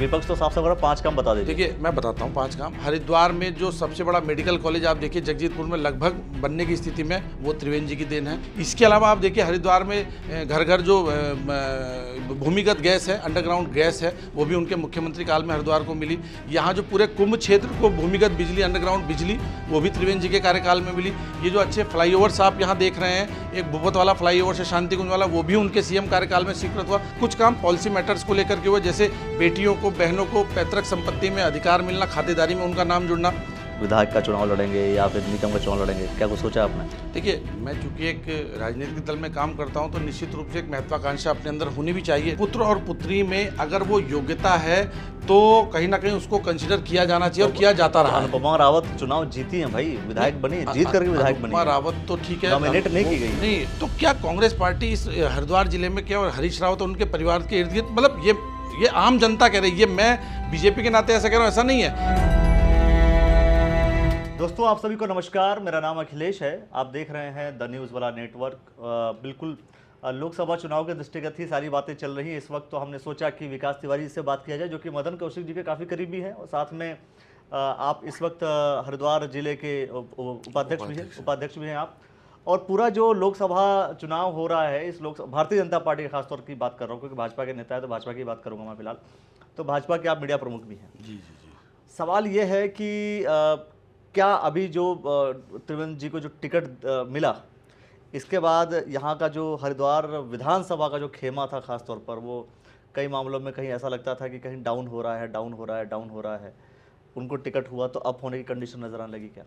विपक्ष तो साफ साफ कर 5 काम बता दीजिए। देखिए मैं बताता हूँ 5 काम। हरिद्वार में जो सबसे बड़ा मेडिकल कॉलेज आप देखिए जगजीतपुर में लगभग बनने की स्थिति में, वो त्रिवेंद्र जी की देन है। इसके अलावा आप देखिए हरिद्वार में घर घर जो भूमिगत गैस है, अंडरग्राउंड गैस है, वो भी उनके मुख्यमंत्री काल में हरिद्वार को मिली। यहाँ जो पूरे कुंभ क्षेत्र को भूमिगत बिजली, अंडरग्राउंड बिजली, वो भी त्रिवेंद्र जी के कार्यकाल में मिली। ये जो अच्छे फ्लाईओवर्स आप यहाँ देख रहे हैं, एक भूपत वाला फ्लाईओवर से शांति कुंज वाला, वो भी उनके सीएम कार्यकाल में स्वीकृत हुआ। कुछ काम पॉलिसी मैटर्स को लेकर के हुए, जैसे बेटियों को, बहनों को पैतृक संपत्ति में अधिकार मिलना, खातेदारी में उनका नाम जुड़ना। विधायक का चुनाव लड़ेंगे या फिर निगम का चुनाव लड़ेंगे, क्या कुछ सोचा आपने? देखिए मैं चूंकि एक राजनीतिक दल में काम करता हूं, तो निश्चित रूप से एक महत्वाकांक्षा अपने अंदर होनी भी चाहिए। पुत्र और पुत्री में अगर वो योग्यता है तो कहीं ना कहीं उसको कंसिडर किया जाना चाहिए और किया जाता रहा है। अनुपमा रावत चुनाव जीती है भाई, विधायक बनी, जीत करके विधायक बनी। अनुपमा रावत तो ठीक है, नॉमिनेट नहीं की गई। नहीं तो क्या कांग्रेस पार्टी इस हरिद्वार जिले में क्या, और हरीश रावत और उनके परिवार के इर्द गिर्द, मतलब ये आम जनता कह रही है, मैं बीजेपी के नाते ऐसा कह रहा हूँ, ऐसा नहीं है। दोस्तों आप सभी को नमस्कार, मेरा नाम अखिलेश है। आप देख रहे हैं द न्यूज़ वाला नेटवर्क। बिल्कुल लोकसभा चुनाव के दृष्टिगत ही सारी बातें चल रही हैं इस वक्त। तो हमने सोचा कि विकास तिवारी से बात किया जाए, जो कि मदन कौशिक जी के काफ़ी करीबी हैं, और साथ में आप इस वक्त हरिद्वार जिले के उपाध्यक्ष भी हैं आप। और पूरा जो लोकसभा चुनाव हो रहा है, इस भारतीय जनता पार्टी के खासतौर की बात कर रहा हूँ, क्योंकि भाजपा के नेता है तो भाजपा की बात करूँगा मैं फिलहाल। तो भाजपा के आप मीडिया प्रमुख भी हैं। जी जी जी। सवाल ये है कि क्या अभी जो त्रिवेंद्र जी को जो टिकट मिला, इसके बाद यहाँ का जो हरिद्वार विधानसभा का जो खेमा था खासतौर पर, वो कई मामलों में कहीं ऐसा लगता था कि कहीं डाउन हो रहा है। उनको टिकट हुआ तो अप होने की कंडीशन नजर आने लगी क्या?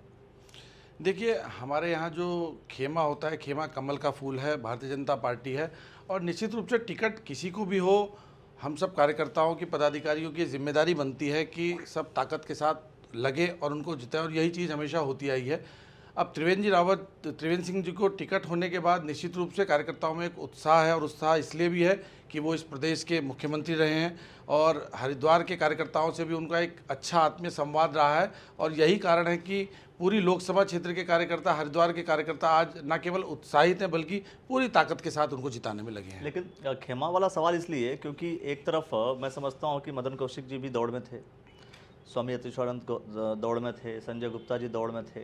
देखिए हमारे यहाँ जो खेमा होता है, खेमा कमल का फूल है, भारतीय जनता पार्टी है, और निश्चित रूप से टिकट किसी को भी हो, हम सब कार्यकर्ताओं की, पदाधिकारियों की जिम्मेदारी बनती है कि सब ताकत के साथ लगे और उनको जिताए, और यही चीज़ हमेशा होती आई है। अब त्रिवेंद्र सिंह जी को टिकट होने के बाद निश्चित रूप से कार्यकर्ताओं में एक उत्साह है, और उत्साह इसलिए भी है कि वो इस प्रदेश के मुख्यमंत्री रहे हैं, और हरिद्वार के कार्यकर्ताओं से भी उनका एक अच्छा आत्मीय संवाद रहा है। और यही कारण है कि पूरी लोकसभा क्षेत्र के कार्यकर्ता, हरिद्वार के कार्यकर्ता आज न केवल उत्साहित हैं, बल्कि पूरी ताकत के साथ उनको जिताने में लगे हैं। लेकिन खेमा वाला सवाल इसलिए क्योंकि एक तरफ मैं समझता हूँ कि मदन कौशिक जी भी दौड़ में थे, स्वामी यतीश्वरानंद दौड़ में थे, संजय गुप्ता जी दौड़ में थे,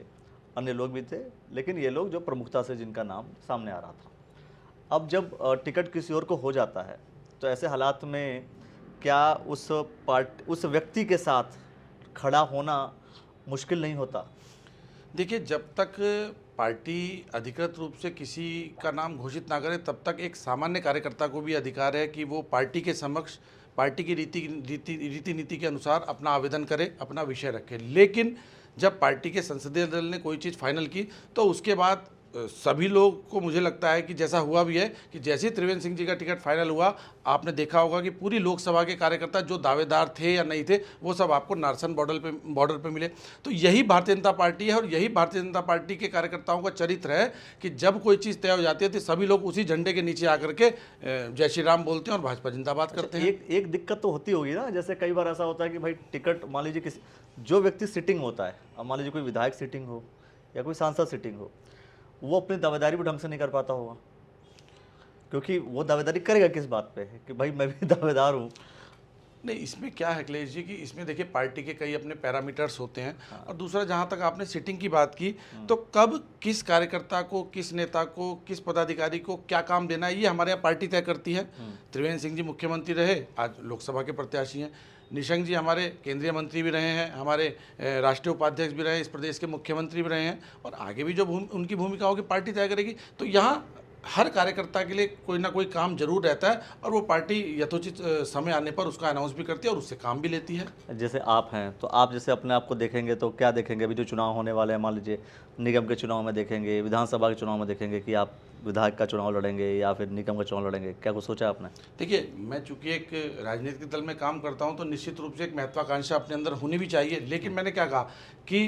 अन्य लोग भी थे, लेकिन ये लोग जो प्रमुखता से जिनका नाम सामने आ रहा था। अब जब टिकट किसी और को हो जाता है, तो ऐसे हालात में क्या उस व्यक्ति के साथ खड़ा होना मुश्किल नहीं होता? देखिए जब तक पार्टी अधिकृत रूप से किसी का नाम घोषित ना करे, तब तक एक सामान्य कार्यकर्ता को भी अधिकार है कि वो पार्टी के समक्ष पार्टी की रीति नीति के अनुसार अपना आवेदन करे, अपना विषय रखे। लेकिन जब पार्टी के संसदीय दल ने कोई चीज़ फाइनल की, तो उसके बाद सभी लोग को, मुझे लगता है कि जैसा हुआ भी है कि जैसे ही त्रिवेंद्र सिंह जी का टिकट फाइनल हुआ, आपने देखा होगा कि पूरी लोकसभा के कार्यकर्ता जो दावेदार थे या नहीं थे, वो सब आपको नारसन बॉर्डर पे मिले। तो यही भारतीय जनता पार्टी है, और यही भारतीय जनता पार्टी के कार्यकर्ताओं का चरित्र है कि जब कोई चीज़ तय हो जाती है तो सभी लोग उसी झंडे के नीचे आकर के जय श्री राम बोलते हैं और भाजपा जिंदाबाद करते हैं। एक दिक्कत तो होती होगी ना, जैसे कई बार ऐसा होता है कि भाई टिकट, मान लीजिए किसी जो व्यक्ति सिटिंग होता है, अब मान लीजिए कोई विधायक सिटिंग हो या कोई सांसद सिटिंग हो, वो अपनी दावेदारी भी ढंग से नहीं कर पाता होगा, क्योंकि वो दावेदारी करेगा किस बात पे है कि भाई मैं भी दावेदार हूँ। नहीं, इसमें क्या है अखिलेश जी कि इसमें देखिए पार्टी के कई अपने पैरामीटर्स होते हैं। और दूसरा, जहाँ तक आपने सिटिंग की बात की, तो कब किस कार्यकर्ता को, किस नेता को, किस पदाधिकारी को क्या काम देना है, ये हमारे यहाँ पार्टी तय करती है। त्रिवेंद्र सिंह जी मुख्यमंत्री रहे, आज लोकसभा के प्रत्याशी हैं। निशंक जी हमारे केंद्रीय मंत्री भी रहे हैं, हमारे राष्ट्रीय उपाध्यक्ष भी रहे, इस प्रदेश के मुख्यमंत्री भी रहे हैं, और आगे भी जो उनकी भूमिका होगी पार्टी तय करेगी। तो यहाँ हर कार्यकर्ता के लिए कोई ना कोई काम जरूर रहता है, और वो पार्टी यथोचित समय आने पर उसका अनाउंस भी करती है और उससे काम भी लेती है। जैसे आप हैं, तो आप जैसे अपने आप को देखेंगे तो क्या देखेंगे? अभी जो चुनाव होने वाले हैं, मान लीजिए निगम के चुनाव में देखेंगे, विधानसभा के चुनाव में देखेंगे कि आप विधायक का चुनाव लड़ेंगे या फिर निगम का चुनाव लड़ेंगे, क्या कुछ सोचा आपने? देखिए मैं चूंकि एक राजनीतिक दल में काम करता हूं, तो निश्चित रूप से एक महत्वाकांक्षा अपने अंदर होनी भी चाहिए। लेकिन मैंने क्या कहा कि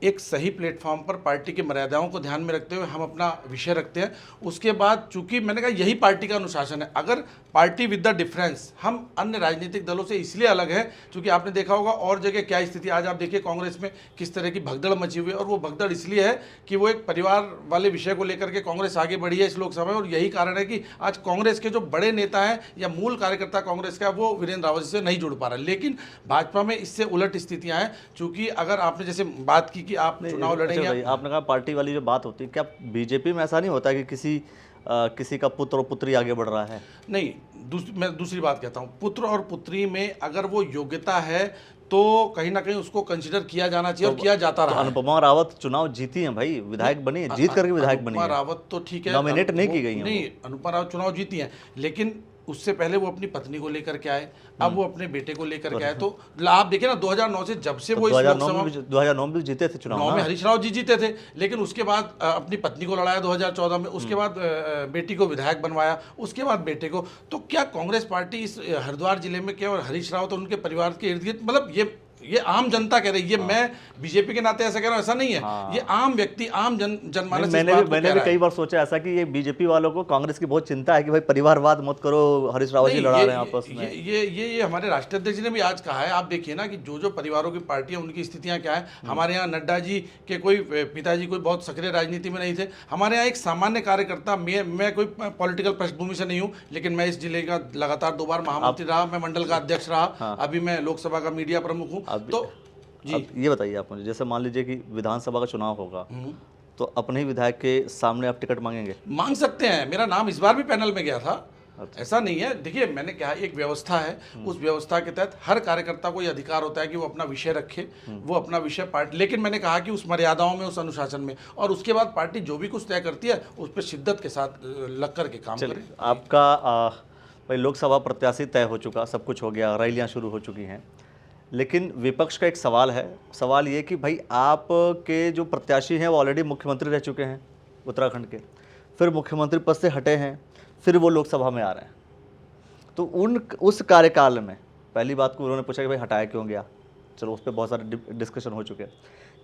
एक सही प्लेटफॉर्म पर पार्टी की मर्यादाओं को ध्यान में रखते हुए हम अपना विषय रखते हैं। उसके बाद चूंकि मैंने कहा यही पार्टी का अनुशासन है। अगर पार्टी विद द डिफरेंस, हम अन्य राजनीतिक दलों से इसलिए अलग है क्योंकि आपने देखा होगा और जगह क्या स्थिति, आज आप देखिए कांग्रेस में किस तरह की भगदड़ मची हुई है, और वो भगदड़ इसलिए है कि वो एक परिवार वाले विषय को लेकर के कांग्रेस आगे बढ़ी है इस लोकसभा में, और यही कारण है कि आज कांग्रेस के जो बड़े नेता हैं या मूल कार्यकर्ता कांग्रेस का, वो वीरेंद्र रावत से नहीं जुड़ पा रहा। लेकिन भाजपा में इससे उलट स्थितियां हैं, चूंकि अगर आपने जैसे बात की कि आप चुनाव अच्छा लड़ेंगे, भाई, आपने कहा पार्टी वाली जो बात होती है, क्या बीजेपी में ऐसा नहीं होता कि किसी का पुत्र और पुत्री आगे बढ़ रहा है? नहीं, मैं दूसरी बात कहता हूं, पुत्र और पुत्री में अगर वो योग्यता है तो कहीं ना कहीं उसको कंसिडर किया जाना चाहिए, और किया जाता रहा है। अनुपमा रावत चुनाव जीती हैं भाई, विधायक बनी है, जीत करके विधायक बनी अनुपमा है। रावत तो ठीक है, नॉमिनेट नहीं की गई हैं नहीं, अनुपमा रावत चुनाव जीती हैं, लेकिन उससे पहले वो अपनी पत्नी को लेकर के आए, अब वो अपने बेटे को लेकर के आए। तो आप देखिए ना, 2009 से जब से वो इस लोकसभा 2009 में जीते थे चुनाव 9 में हरीश राव जी जीते थे, लेकिन उसके बाद अपनी पत्नी को लड़ाया 2014 में, उसके बाद बेटी को विधायक बनवाया, उसके बाद बेटे को। तो क्या कांग्रेस पार्टी इस हरिद्वार जिले में केवल हरीश रावत और उनके परिवार के इर्द गिर्द, मतलब ये आम जनता कह रही है, ये मैं बीजेपी के नाते ऐसा कह रहा हूं, ऐसा नहीं है, ये आम व्यक्ति, आम जनमानस। मैंने भी कई बार सोचा ऐसा कि ये बीजेपी वालों को कांग्रेस की बहुत चिंता है कि भाई परिवारवाद मत करो, हरीश रावत जी लड़ा रहे हैं आपस में। ये हमारे राष्ट्रीय अध्यक्ष ने भी आज कहा है। आप देखिए ना कि जो परिवारों की पार्टियां, उनकी स्थितियां क्या है। हमारे यहाँ नड्डा जी के कोई पिताजी कोई बहुत सक्रिय राजनीति में नहीं थे। हमारे यहाँ एक सामान्य कार्यकर्ता, मैं कोई पॉलिटिकल पृष्ठभूमि से नहीं हूँ, लेकिन मैं इस जिले का लगातार 2 बार महामंत्री रहा, मैं मंडल का अध्यक्ष रहा, अभी मैं लोकसभा का मीडिया प्रमुख हूँ। तो जी, अब ये बताइए आप मुझे, जैसे मान लीजिए कि विधानसभा का चुनाव होगा, तो अपने ही विधायक के सामने आप टिकट मांगेंगे? मांग सकते हैं। मेरा नाम इस बार भी पैनल में गया था। अच्छा। ऐसा नहीं है, देखिए मैंने कहा एक व्यवस्था है, उस व्यवस्था के तहत हर कार्यकर्ता को यह अधिकार होता है कि वो अपना विषय रखे, वो अपना विषय पार्टी, लेकिन मैंने कहा कि उस मर्यादाओं में, उस अनुशासन में, और उसके बाद पार्टी जो भी कुछ तय करती है उस पर शिद्दत के साथ लग कर के काम करे। आपका भाई लोकसभा प्रत्याशी तय हो चुका, सब कुछ हो गया, रैलियां शुरू हो चुकी हैं, लेकिन विपक्ष का एक सवाल है। सवाल ये कि भाई आपके जो प्रत्याशी हैं वो ऑलरेडी मुख्यमंत्री रह चुके हैं उत्तराखंड के, फिर मुख्यमंत्री पद से हटे हैं, फिर वो लोकसभा में आ रहे हैं। तो उस कार्यकाल में पहली बात को उन्होंने पूछा कि भाई हटाया क्यों गया, चलो उस पर बहुत सारे डिस्कशन हो चुके हैं।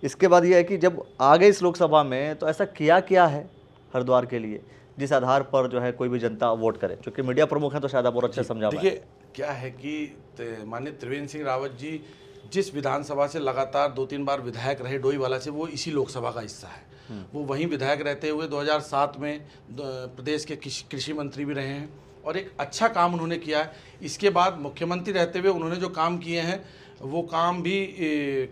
इसके बाद ये है कि जब आ गए इस लोकसभा में तो ऐसा क्या है हरिद्वार के लिए जिस आधार पर जो है कोई भी जनता वोट करे? क्योंकि मीडिया प्रमुख हैं तो शायद आप और अच्छे समझा पाएं। देखिए क्या है कि माननीय त्रिवेंद्र सिंह रावत जी जिस विधानसभा से लगातार 2-3 बार विधायक रहे, डोईवाला से, वो इसी लोकसभा का हिस्सा है। वो वहीं विधायक रहते हुए 2007 में प्रदेश के कृषि मंत्री भी रहे हैं, और एक अच्छा काम उन्होंने किया है। इसके बाद मुख्यमंत्री रहते हुए उन्होंने जो काम किए हैं वो काम भी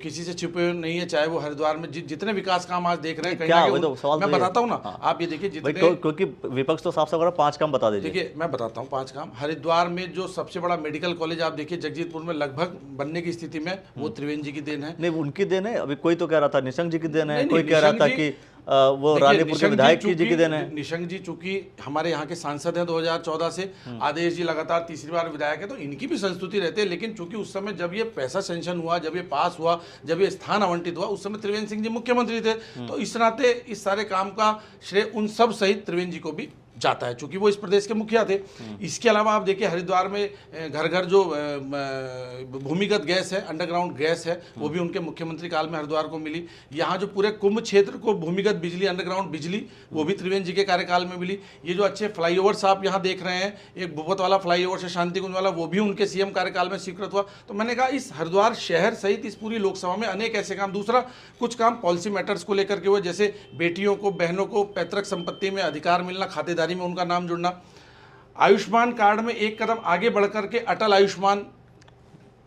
किसी से छुपे नहीं है। चाहे वो हरिद्वार में जितने विकास काम आज देख रहे हैं, कहीं ना कहीं मैं बताता हूँ ना। हाँ। आप ये देखिए जितने, क्योंकि विपक्ष तो साफ साफ 5 काम बता दीजिए। देखिए मैं बताता हूँ 5 काम। हरिद्वार में जो सबसे बड़ा मेडिकल कॉलेज आप देखिए जगजीतपुर में लगभग बनने की स्थिति में, वो त्रिवेंद्र जी की देन है। नहीं, उनकी देन है। अभी कोई तो कह रहा था निशंक जी की देन है, कोई कह रहा था कि वो रानीपुर के विधायक जी की देन है। निशंक जी चूंकि हमारे यहाँ के सांसद हैं 2014 से, आदेश जी लगातार तीसरी बार विधायक है, तो इनकी भी संस्तुति रहती है। लेकिन चूंकि उस समय जब ये पैसा सेंक्शन हुआ, जब ये पास हुआ, जब ये स्थान आवंटित हुआ, उस समय त्रिवेंद्र सिंह जी मुख्यमंत्री थे। तो इस नाते इस सारे काम का श्रेय उन सब सहित त्रिवेंद्र जी को भी जाता है, चूंकि वो इस प्रदेश के मुखिया थे। इसके अलावा आप देखिए हरिद्वार में घर घर जो भूमिगत गैस है, अंडरग्राउंड गैस है, वो भी उनके मुख्यमंत्री काल में हरिद्वार को मिली। यहाँ जो पूरे कुंभ क्षेत्र को भूमिगत बिजली, अंडरग्राउंड बिजली, वो भी त्रिवेंद्र जी के कार्यकाल में मिली। ये जो अच्छे फ्लाईओवर्स आप यहाँ देख रहे हैं, एक भूपत वाला फ्लाईओवर से शांति कुंज वाला, वो भी उनके सीएम कार्यकाल में स्वीकृत हुआ। तो मैंने कहा इस हरिद्वार शहर सहित इस पूरी लोकसभा में अनेक ऐसे काम। दूसरा, कुछ काम पॉलिसी मैटर्स को लेकर के हुए, जैसे बेटियों को, बहनों को पैतृक संपत्ति में अधिकार मिलना, खातेदारी में उनका नाम जुड़ना, आयुष्मान कार्ड में एक कदम आगे बढ़कर के अटल आयुष्मान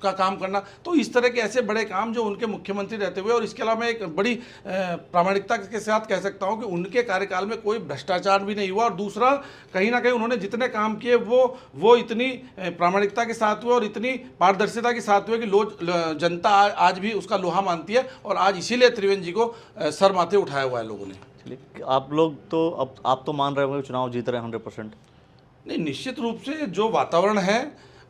का काम करना। तो इस तरह के ऐसे बड़े काम जो उनके मुख्यमंत्री रहते हुए, और इसके अलावा मैं एक बड़ी प्रामाणिकता के साथ कह सकता हूं कि उनके कार्यकाल में कोई भ्रष्टाचार भी नहीं हुआ। और दूसरा, कहीं ना कहीं उन्होंने जितने काम किए वो इतनी प्रामाणिकता के साथ हुए और इतनी पारदर्शिता के साथ हुए कि जनता आज भी उसका लोहा मानती है। और आज इसीलिए त्रिवेंद्र जी को सर माथे उठाया हुआ है लोगों ने। आप लोग तो अब आप तो मान रहे होंगे चुनाव जीत रहे हैं 100%? नहीं, निश्चित रूप से जो वातावरण है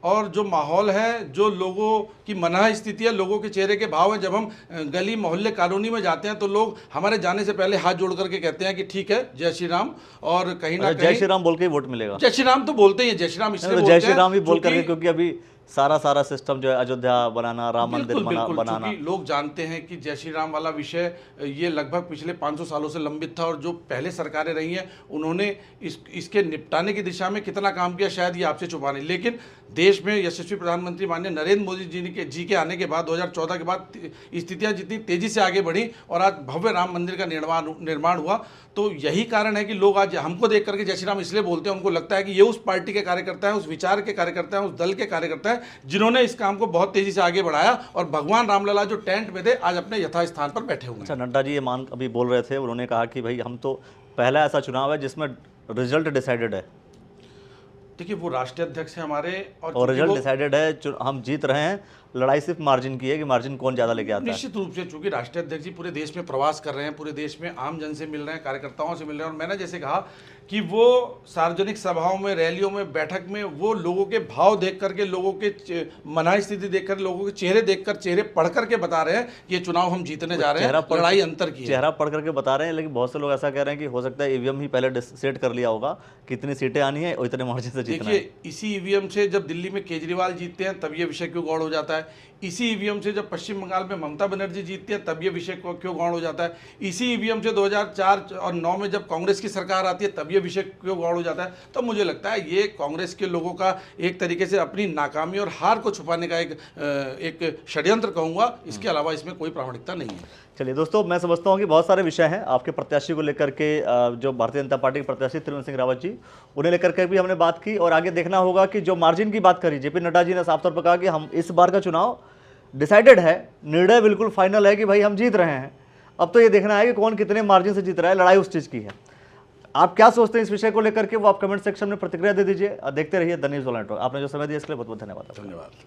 और जो माहौल है, जो लोगों की मना स्थिति है, लोगों के चेहरे के भाव हैं, जब हम गली मोहल्ले कॉलोनी में जाते हैं तो लोग हमारे जाने से पहले हाथ जोड़ करके कहते हैं कि ठीक है, जय श्री राम। और कहीं ना कहीं जय श्री राम बोल के वोट मिलेगा। जय श्री राम तो बोलते ही हैं, जय श्री राम इसलिए जय श्री राम ही बोल करके, क्योंकि अभी सारा सिस्टम जो है अयोध्या बनाना, राम मंदिर बिल्कुल बिल्कुल, बनाना। चूंकि लोग जानते हैं कि जय श्री राम वाला विषय ये लगभग पिछले 500 सालों से लंबित था और जो पहले सरकारें रही हैं उन्होंने इसके निपटाने की दिशा में कितना काम किया शायद ये आपसे छुपा नहीं। लेकिन देश में यशस्वी प्रधानमंत्री माननीय नरेंद्र मोदी जी के आने के बाद 2014 के बाद स्थितियां जितनी तेजी से आगे बढ़ी और आज भव्य राम मंदिर का निर्माण हुआ, तो यही कारण है कि लोग आज हमको देख करके जय श्री राम इसलिए बोलते हैं, उनको लगता है कि ये उस पार्टी के कार्यकर्ता हैं, उस विचार के कार्यकर्ता हैं, उस दल के कार्यकर्ता हैं जिन्होंने इस काम को बहुत तेजी से आगे बढ़ाया और भगवान रामलला जो टेंट में थे आज अपने यथास्थान पर बैठे हुए हैं। अच्छा, नड्डा जी ये मान अभी बोल रहे थे, उन्होंने कहा कि भाई हम तो पहला ऐसा चुनाव है जिसमें रिजल्ट डिसाइडेड है। देखिए वो राष्ट्रीय अध्यक्ष है हमारे और रिजल्ट डिसाइडेड है, हम जीत रहे हैं, लड़ाई सिर्फ मार्जिन की है कि मार्जिन कौन ज़्यादा लेके आता है। निश्चित रूप से चूंकि राष्ट्रीय अध्यक्ष जी पूरे देश में प्रवास कर रहे हैं, पूरे देश में आम जन से मिल रहे हैं, कार्यकर्ताओं से मिल रहे हैं, और मैंने जैसे कहा कि वो सार्वजनिक सभाओं में, रैलियों में, बैठक में वो लोगों के भाव देख करके, लोगों के मनाई स्थिति देख कर, लोगों के चेहरे देखकर, चेहरे पढ़ करके बता रहे हैं कि ये चुनाव हम जीतने जा रहे हैं, लड़ाई अंतर की है। चेहरा पढ़ करके बता रहे हैं, लेकिन बहुत से लोग ऐसा कह रहे हैं कि हो सकता है ईवीएम ही पहले सेट कर लिया होगा, कितनी सीटें आनी है और इतने मार्जिन से जीतना है। देखिए इसी ईवीएम से जब दिल्ली में केजरीवाल जीतते हैं तब ये विषय क्यों गौड़ हो जाता है, इसी ईवीएम से जब पश्चिम बंगाल में ममता बनर्जी जीतती है तब ये विषय क्यों गौड़ हो जाता है, इसी ईवीएम से 2004 और 9 में जब कांग्रेस की सरकार आती है तब ये विषय क्यों गौड़ हो जाता है। तो मुझे लगता है ये कांग्रेस के लोगों का एक तरीके से अपनी नाकामी और हार को छुपाने का एक षड्यंत्र कहूँगा, इसके अलावा इसमें कोई प्रामाणिकता नहीं है। चलिए दोस्तों, मैं समझता हूँ कि बहुत सारे विषय हैं आपके प्रत्याशी को लेकर के, जो भारतीय जनता पार्टी के प्रत्याशी त्रिवेंद्र सिंह रावत जी, उन्हें लेकर के भी हमने बात की, और आगे देखना होगा कि जो मार्जिन की बात करी जेपी नड्डा जी ने साफ तौर पर कहा कि हम इस बार का चुनाव डिसाइडेड है, निर्णय बिल्कुल फाइनल है कि भाई हम जीत रहे हैं। अब तो ये देखना है कि कौन कितने मार्जिन से जीत रहा है, लड़ाई उस चीज़ की है। आप क्या सोचते हैं इस विषय को लेकर के, वो आप कमेंट सेक्शन में प्रतिक्रिया दे दीजिए। देखते रहिए द न्यूज़ वाला नेटवर्क। आपने जो समय दिया इसके लिए बहुत बहुत धन्यवाद।